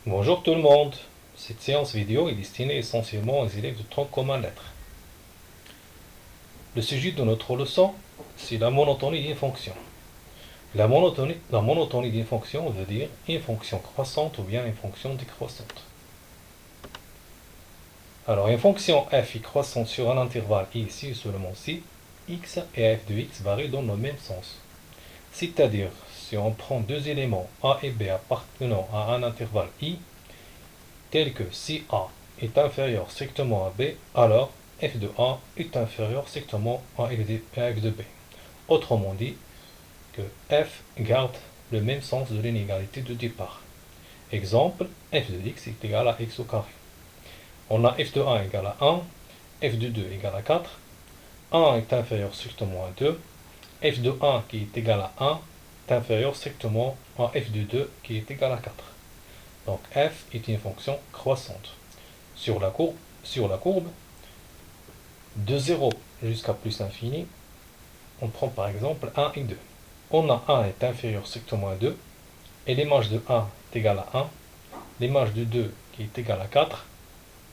Bonjour tout le monde. Cette séance vidéo est destinée essentiellement aux élèves de tronc commun lettres. Le sujet de notre leçon, c'est la monotonie d'une fonction. La monotonie d'une fonction veut dire une fonction croissante ou bien une fonction décroissante. Alors une fonction f est croissante sur un intervalle i si et seulement si x et f de x varient dans le même sens. C'est-à-dire, si on prend deux éléments a et b appartenant à un intervalle i, tel que si A est inférieur strictement à B, alors f de A est inférieur strictement à f de B. Autrement dit, que f garde le même sens de l'inégalité de départ. Exemple, f de x est égal à x au carré. On a f de 1 égale à 1, f de 2 égale à 4, 1 est inférieur strictement à 2, f de 1 qui est égal à 1 est inférieur strictement à f de 2 qui est égal à 4. Donc f est une fonction croissante. Sur la courbe, de 0 jusqu'à plus l'infini, on prend par exemple 1 et 2. On a 1 est inférieur strictement à 2, et l'image de 1 est égale à 1, l'image de 2 qui est égale à 4,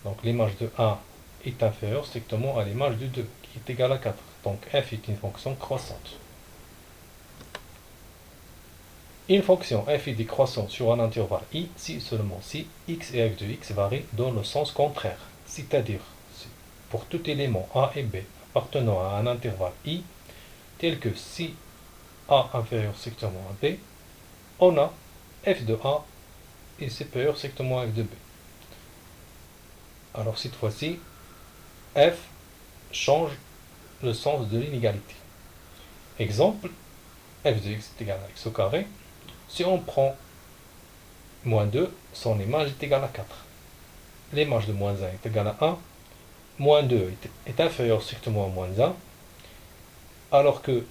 donc l'image de 1 est inférieure strictement à l'image de 2 qui est égale à 4. Donc f est une fonction croissante. Une fonction f est décroissante sur un intervalle i si seulement si x et f de x varient dans le sens contraire, c'est-à-dire pour tout élément a et b appartenant à un intervalle i, tel que si a inférieur strictement à b, on a f de a est supérieur strictement à f de b. Alors cette fois-ci, f change le sens de l'inégalité. Exemple, f de x est égal à x au carré. Si on prend moins 2, son image est égale à 4. L'image de moins 1 est égale à 1. Moins 2 est inférieur strictement à moins 1. Alors que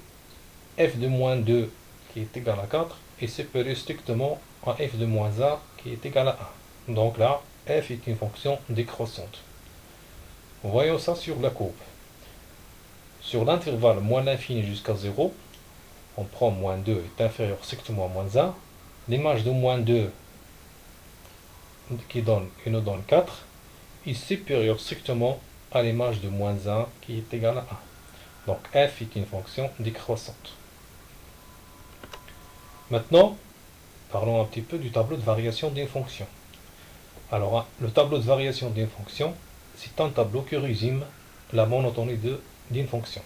f de moins 2 qui est égal à 4 est supérieur strictement à f de moins 1 qui est égal à 1. Donc là, f est une fonction décroissante. Voyons ça sur la courbe. Sur l'intervalle moins l'infini jusqu'à 0, on prend moins 2 est inférieur strictement à moins 1. L'image de moins 2 qui nous donne 4 est supérieure strictement à l'image de moins 1 qui est égale à 1. Donc f est une fonction décroissante. Maintenant, parlons un petit peu du tableau de variation d'une fonction. Alors, le tableau de variation d'une fonction, c'est un tableau qui résume la monotonie d'une fonction.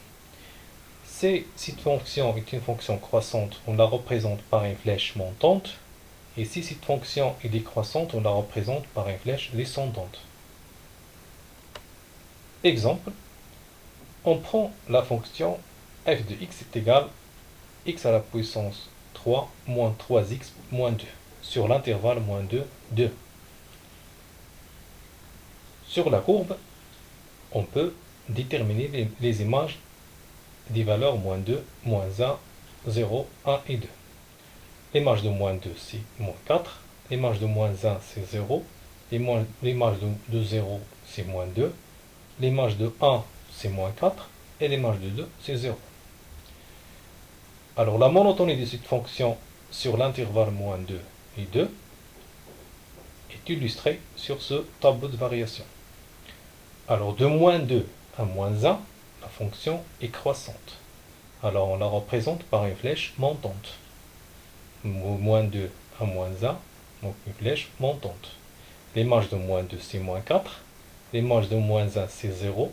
Si cette fonction est une fonction croissante, on la représente par une flèche montante, et si cette fonction est décroissante, on la représente par une flèche descendante. Exemple, on prend la fonction f de x est égal à x à la puissance 3 moins 3x moins 2 sur l'intervalle moins 2, 2. Sur la courbe, on peut déterminer les images des valeurs moins 2, moins 1, 0, 1 et 2. L'image de moins 2, c'est moins 4. L'image de moins 1, c'est 0. L'image de 0, c'est moins 2. L'image de 1, c'est moins 4. Et l'image de 2, c'est 0. Alors la monotonie de cette fonction sur l'intervalle moins 2 et 2 est illustrée sur ce tableau de variation. Alors de moins 2 à moins 1, la fonction est croissante. Alors on la représente par une flèche montante. Moins 2 à moins 1, donc une flèche montante. L'image de moins 2 c'est moins 4. L'image de moins 1 c'est 0.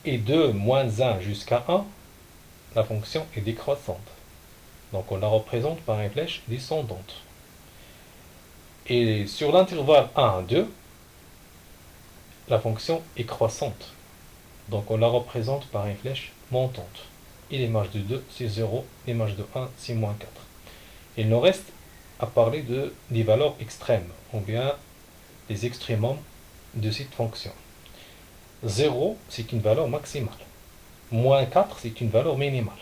Et de moins 1 jusqu'à 1, la fonction est décroissante. Donc on la représente par une flèche descendante. Et sur l'intervalle 1 à 2, la fonction est croissante. Donc on la représente par une flèche montante. Et l'image de 2 c'est 0, l'image de 1 c'est moins 4. Il nous reste à parler des valeurs extrêmes, ou bien des extrémums de cette fonction. 0 c'est une valeur maximale. Moins 4 c'est une valeur minimale.